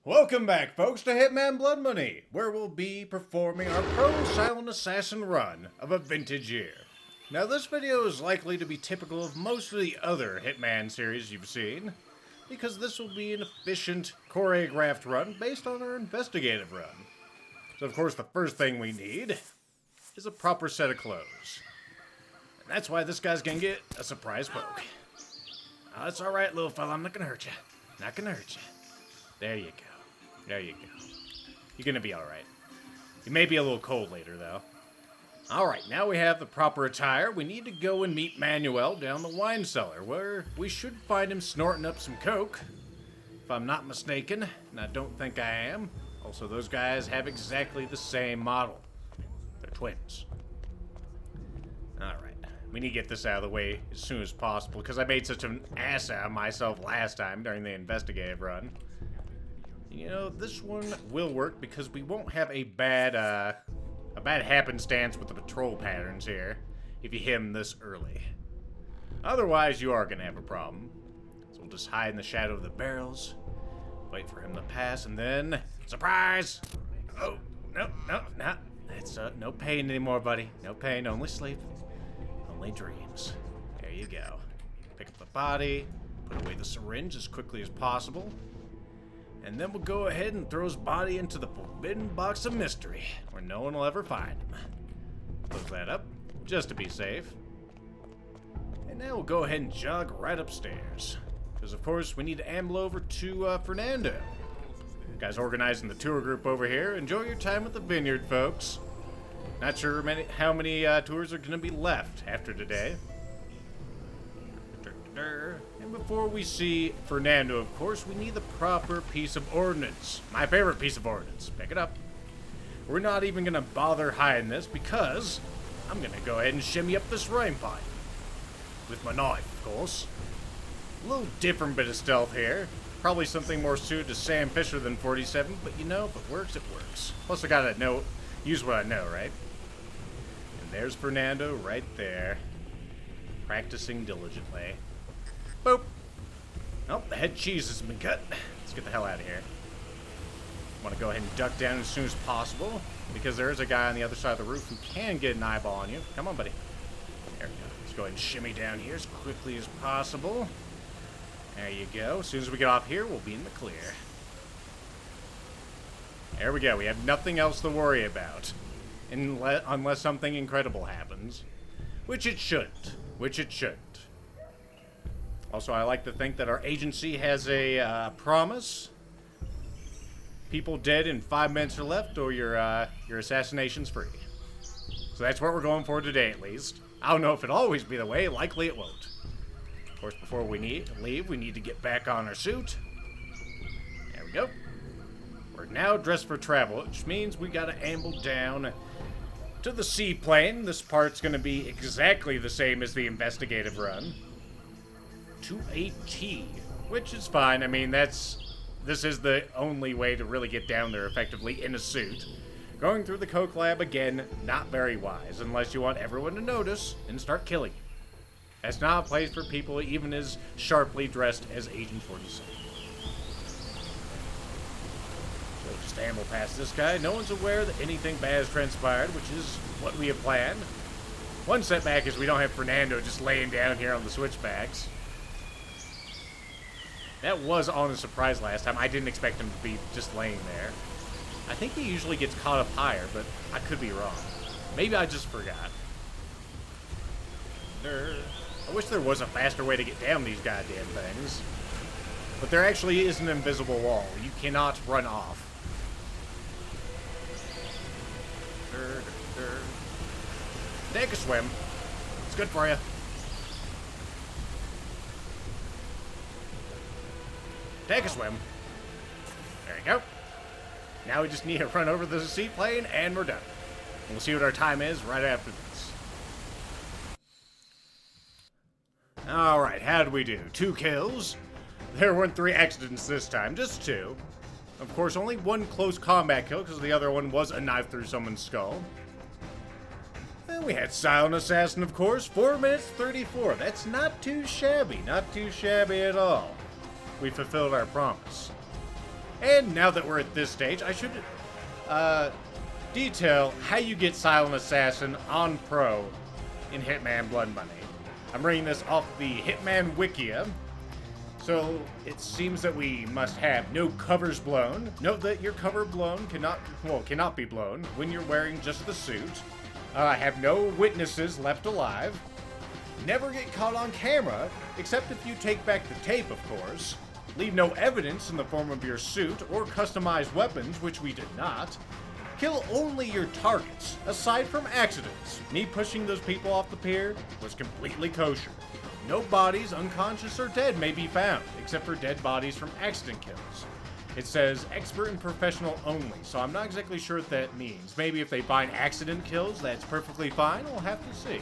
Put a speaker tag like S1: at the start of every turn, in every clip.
S1: Welcome back, folks, to Hitman Blood Money, where we'll be performing our Pro Silent Assassin run of a vintage year. Now, this video is likely to be typical of most of the other Hitman series you've seen, because this will be an efficient, choreographed run based on our investigative run. So, of course, the first thing we need is a proper set of clothes. And that's why this guy's gonna get a surprise poke. Oh, it's alright, little fella, I'm not gonna hurt you. Not gonna hurt you. There you go. There you go. You're gonna be alright. You may be a little cold later, though. Alright, now we have the proper attire. We need to go and meet Manuel down the wine cellar, where we should find him snorting up some coke. If I'm not mistaken, and I don't think I am. Also, those guys have exactly the same model. They're twins. Alright, we need to get this out of the way as soon as possible, because I made such an ass out of myself last time during the investigative run. You know, this one will work because we won't have a bad happenstance with the patrol patterns here if you hit him this early. Otherwise, you are going to have a problem. So we'll just hide in the shadow of the barrels, wait for him to pass, and then... Surprise! Oh, no. It's no pain anymore, buddy. No pain, only sleep. Only dreams. There you go. Pick up the body, put away the syringe as quickly as possible. And then we'll go ahead and throw his body into the forbidden box of mystery, where no one will ever find him. Close that up, just to be safe. And now we'll go ahead and jog right upstairs. Because, of course, we need to amble over to Fernando. Guys organizing the tour group over here. Enjoy your time at the vineyard, folks. Not sure how many tours are going to be left after today. And before we see Fernando, of course, we need the proper piece of ordnance. My favorite piece of ordnance. Pick it up. We're not even going to bother hiding this because I'm going to go ahead and shimmy up this rain pipe. With my knife, of course. A little different bit of stealth here. Probably something more suited to Sam Fisher than 47, but you know, if it works, it works. Plus, I gotta use what I know, right? And there's Fernando right there. Practicing diligently. Boop. Oh, the head cheese has been cut. Let's get the hell out of here. Want to go ahead and duck down as soon as possible, because there is a guy on the other side of the roof who can get an eyeball on you. Come on, buddy. There we go. Let's go ahead and shimmy down here as quickly as possible. There you go. As soon as we get off here, we'll be in the clear. There we go. We have nothing else to worry about. Unless something incredible happens. Which it shouldn't. Also, I like to think that our agency has a promise. People dead in 5 minutes or left, or your assassination's free. So that's what we're going for today, at least. I don't know if it'll always be the way. Likely it won't. Of course, before we leave, we need to get back on our suit. There we go. We're now dressed for travel, which means we gotta amble down to the seaplane. This part's gonna be exactly the same as the investigative run. To a T, which is fine. I mean, this is the only way to really get down there effectively in a suit. Going through the coke lab, again, not very wise, unless you want everyone to notice and start killing you. That's not a place for people even as sharply dressed as Agent 47. So just amble past this guy. No one's aware that anything bad has transpired, which is what we have planned. One setback is we don't have Fernando just laying down here on the switchbacks. That was on a surprise last time. I didn't expect him to be just laying there. I think he usually gets caught up higher, but I could be wrong. Maybe I just forgot. I wish there was a faster way to get down these goddamn things. But there actually is an invisible wall. You cannot run off. Take a swim. It's good for you. Take a swim. There you go. Now we just need to run over the seaplane, and we're done. We'll see what our time is right after this. Alright, how did we do? 2 kills. There weren't 3 accidents this time, just 2. Of course, only 1 close combat kill, because the other one was a knife through someone's skull. And we had Silent Assassin, of course. 4 minutes 34. That's not too shabby. Not too shabby at all. We fulfilled our promise. And now that we're at this stage, I should detail how you get Silent Assassin on Pro in Hitman Blood Money. I'm reading this off the Hitman Wikia. So it seems that we must have no covers blown. Note that your cover blown cannot be blown when you're wearing just the suit. Have no witnesses left alive. Never get caught on camera, except if you take back the tape, of course. Leave no evidence in the form of your suit or customized weapons, which we did not. Kill only your targets, aside from accidents. Me pushing those people off the pier was completely kosher. No bodies, unconscious or dead, may be found, except for dead bodies from accident kills. It says expert and professional only, so I'm not exactly sure what that means. Maybe if they find accident kills, that's perfectly fine. We'll have to see.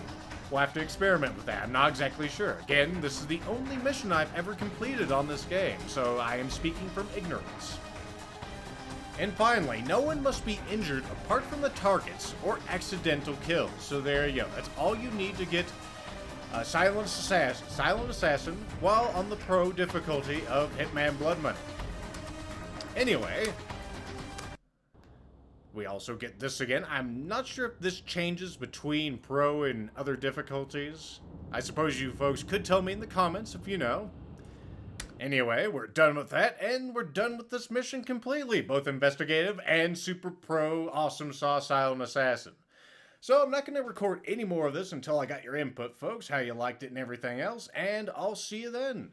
S1: We'll have to experiment with that. I'm not exactly sure. Again, this is the only mission I've ever completed on this game, so I am speaking from ignorance. And finally, no one must be injured apart from the targets or accidental kills. So there you go. That's all you need to get Silent Assassin while on the pro difficulty of Hitman Blood Money. Anyway, we also get this again. I'm not sure if this changes between pro and other difficulties. I suppose you folks could tell me in the comments if you know. Anyway, we're done with that, and we're done with this mission completely, both investigative and super pro awesome sauce Silent Assassin. So I'm not going to record any more of this until I got your input, folks, how you liked it and everything else, and I'll see you then.